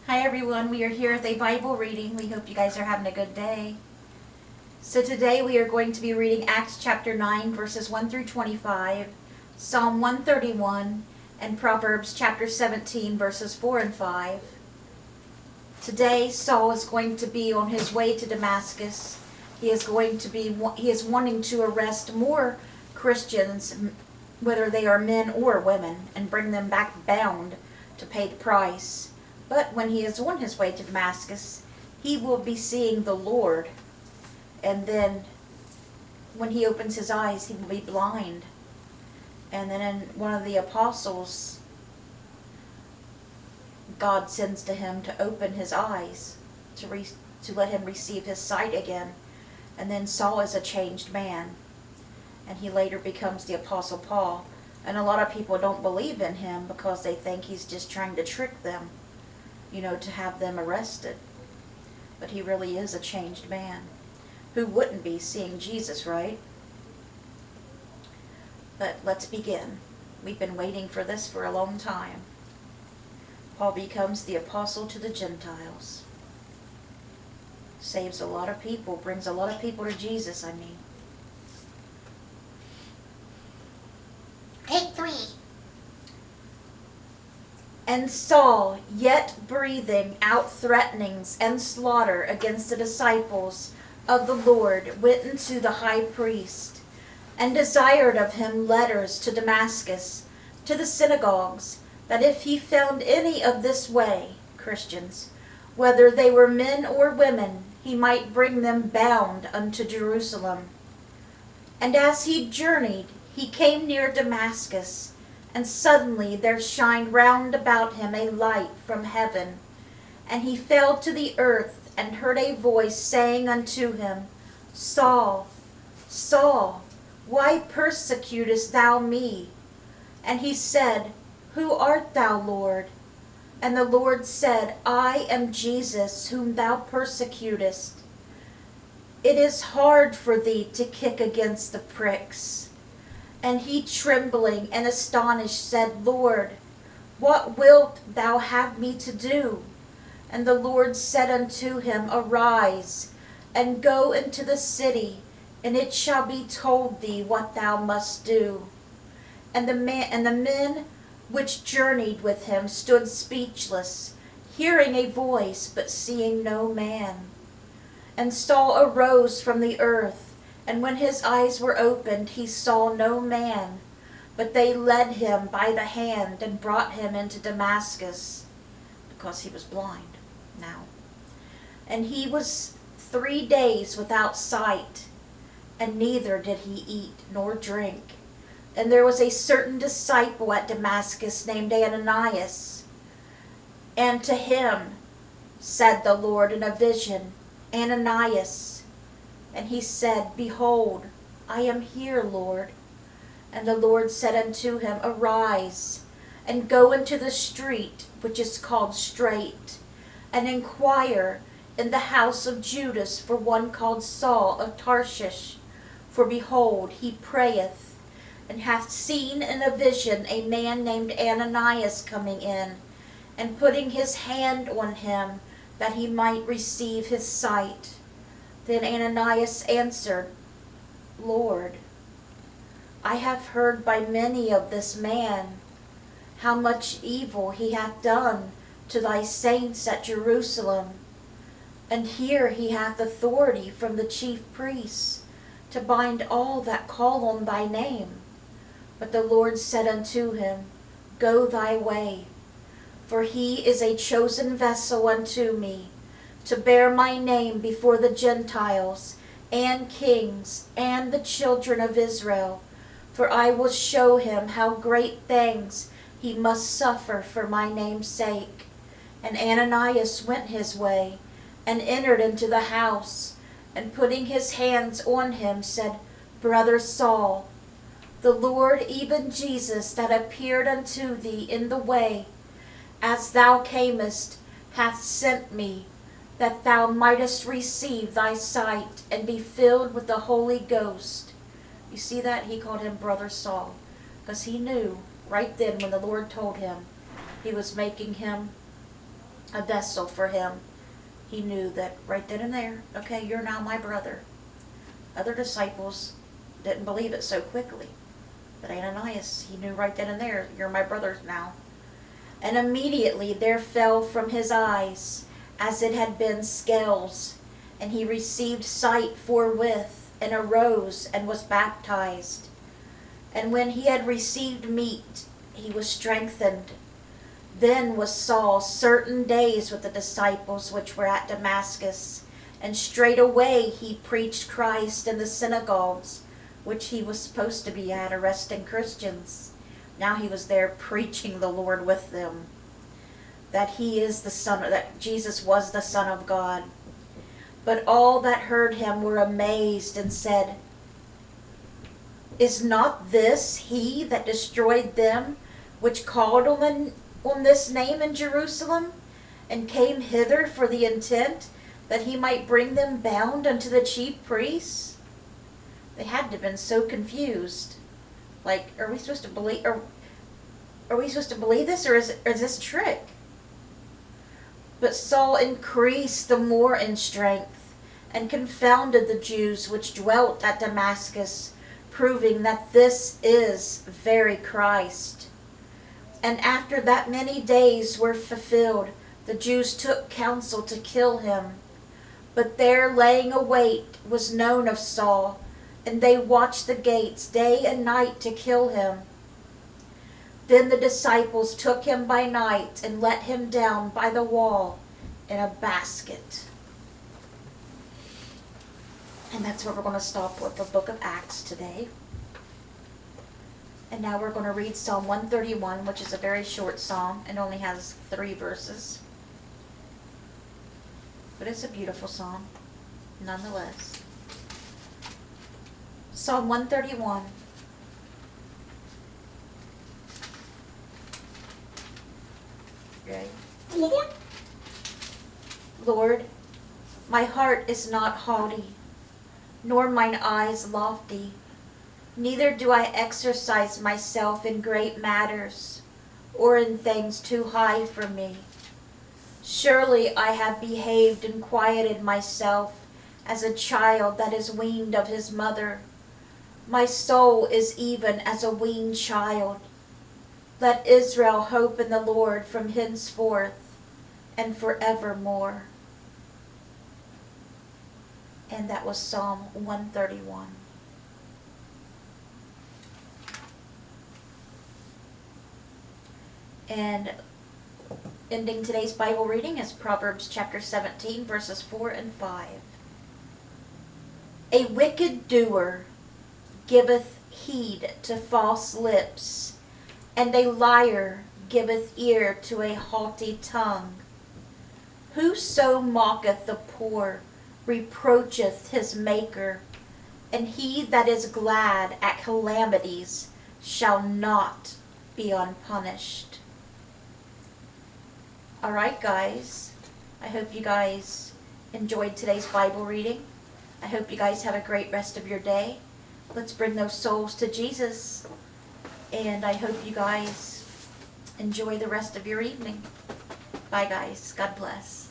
Hi everyone, we are here with a Bible reading. We hope you guys are having a good day. So today we are going to be reading Acts chapter 9 verses 1 through 25, Psalm 131, and Proverbs chapter 17 verses 4 and 5. Today Saul is going to be on his way to Damascus. He is wanting to arrest more Christians, whether they are men or women, and bring them back bound to pay the price. But when he is on his way to Damascus, he will be seeing the Lord. And then when he opens his eyes, he will be blind. And then in one of the apostles, God sends to him to open his eyes, to let him receive his sight again. And then Saul is a changed man. And he later becomes the Apostle Paul. And a lot of people don't believe in him because they think he's just trying to trick them, to have them arrested. But he really is a changed man. Who wouldn't be seeing Jesus, right? But let's begin. We've been waiting for this for a long time. Paul becomes the apostle to the Gentiles. Saves a lot of people, brings a lot of people to Jesus, Take 3. And Saul, yet breathing out threatenings and slaughter against the disciples of the Lord, went unto the high priest, and desired of him letters to Damascus, to the synagogues, that if he found any of this way, Christians, whether they were men or women, he might bring them bound unto Jerusalem. And as he journeyed, he came near Damascus, and suddenly there shined round about him a light from heaven. And he fell to the earth, and heard a voice saying unto him, Saul, Saul, why persecutest thou me? And he said, Who art thou, Lord? And the Lord said, I am Jesus, whom thou persecutest. It is hard for thee to kick against the pricks. And he, trembling and astonished, said, Lord, what wilt thou have me to do? And the Lord said unto him, Arise, and go into the city, and it shall be told thee what thou must do. And the men which journeyed with him stood speechless, hearing a voice, but seeing no man. And Saul arose from the earth, and when his eyes were opened, he saw no man, but they led him by the hand and brought him into Damascus, because he was blind now. And he was 3 days without sight, and neither did he eat nor drink. And there was a certain disciple at Damascus named Ananias. And to him said the Lord in a vision, Ananias. And he said, Behold, I am here, Lord. And the Lord said unto him, Arise, and go into the street which is called Straight, and inquire in the house of Judas for one called Saul of Tarshish. For behold, he prayeth, and hath seen in a vision a man named Ananias coming in, and putting his hand on him, that he might receive his sight. Then Ananias answered, Lord, I have heard by many of this man, how much evil he hath done to thy saints at Jerusalem. And here he hath authority from the chief priests to bind all that call on thy name. But the Lord said unto him, Go thy way, for he is a chosen vessel unto me, to bear my name before the Gentiles and kings and the children of Israel. For I will show him how great things he must suffer for my name's sake. And Ananias went his way, and entered into the house, and putting his hands on him, said, Brother Saul, the Lord, even Jesus, that appeared unto thee in the way, as thou camest, hath sent me, that thou mightest receive thy sight, and be filled with the Holy Ghost. You see that? He called him Brother Saul, because he knew right then when the Lord told him, he was making him a vessel for him. He knew that right then and there, okay, you're now my brother. Other disciples didn't believe it so quickly. But Ananias, he knew right then and there, you're my brother now. And immediately there fell from his eyes, as it had been scales, and he received sight forthwith, and arose, and was baptized. And when he had received meat, he was strengthened. Then was Saul certain days with the disciples which were at Damascus, and straightway he preached Christ in the synagogues, which he was supposed to be at, arresting Christians. Now he was there preaching the Lord with them, that he is the Son, that Jesus was the Son of God. But all that heard him were amazed and said, Is not this he that destroyed them which called on this name in Jerusalem, and came hither for the intent that he might bring them bound unto the chief priests? They had to have been so confused. Like, are we supposed to believe? Are we supposed to believe this, or is this a trick? But Saul increased the more in strength, and confounded the Jews which dwelt at Damascus, proving that this is very Christ. And after that many days were fulfilled, the Jews took counsel to kill him. But their laying await was known of Saul, and they watched the gates day and night to kill him. Then the disciples took him by night and let him down by the wall in a basket. And that's where we're going to stop with the book of Acts today. And now we're going to read Psalm 131, which is a very short psalm and only has 3 verses. But it's a beautiful psalm, nonetheless. Psalm 131. Ready? Lord, my heart is not haughty, nor mine eyes lofty. Neither do I exercise myself in great matters, or in things too high for me. Surely I have behaved and quieted myself as a child that is weaned of his mother. My soul is even as a weaned child. Let Israel hope in the Lord from henceforth and forevermore. And that was Psalm 131. And ending today's Bible reading is Proverbs chapter 17, verses 4 and 5. A wicked doer giveth heed to false lips, and a liar giveth ear to a haughty tongue. Whoso mocketh the poor reproacheth his Maker, and he that is glad at calamities shall not be unpunished. Alright guys, I hope you guys enjoyed today's Bible reading. I hope you guys have a great rest of your day. Let's bring those souls to Jesus. And I hope you guys enjoy the rest of your evening. Bye guys. God bless.